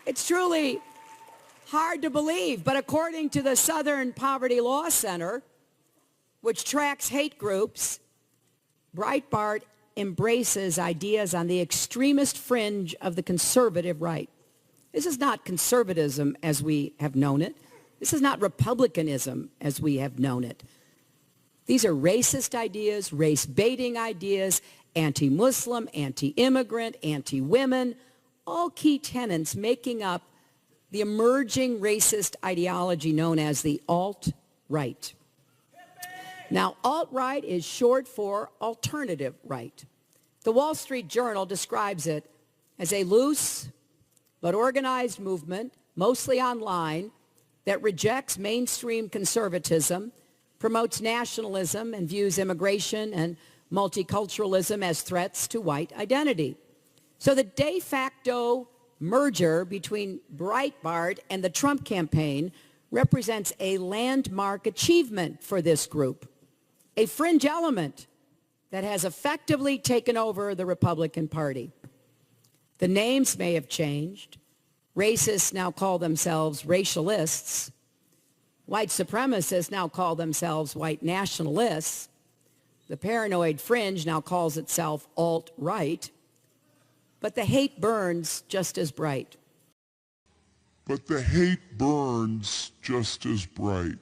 It's truly hard to believe, but according to the Southern Poverty Law Center, which tracks hate groups, Breitbart embraces ideas on the extremist fringe of the conservative right. This is not conservatism as we have known it. This is not republicanism as we have known it. These are racist ideas, race-baiting ideas, anti-Muslim, anti-immigrant, anti-women, all key tenets making up the emerging racist ideology known as the alt-right. Now, alt-right is short for alternative right. The Wall Street Journal describes it as a loose but organized movement, mostly online, that rejects mainstream conservatism, promotes nationalism, and views immigration and multiculturalism as threats to white identity. So the de facto merger between Breitbart and the Trump campaign represents a landmark achievement for this group, a fringe element that has effectively taken over the Republican Party. The names may have changed. Racists now call themselves racialists. White supremacists now call themselves white nationalists. The paranoid fringe now calls itself alt-right. But the hate burns just as bright. But the hate burns just as bright.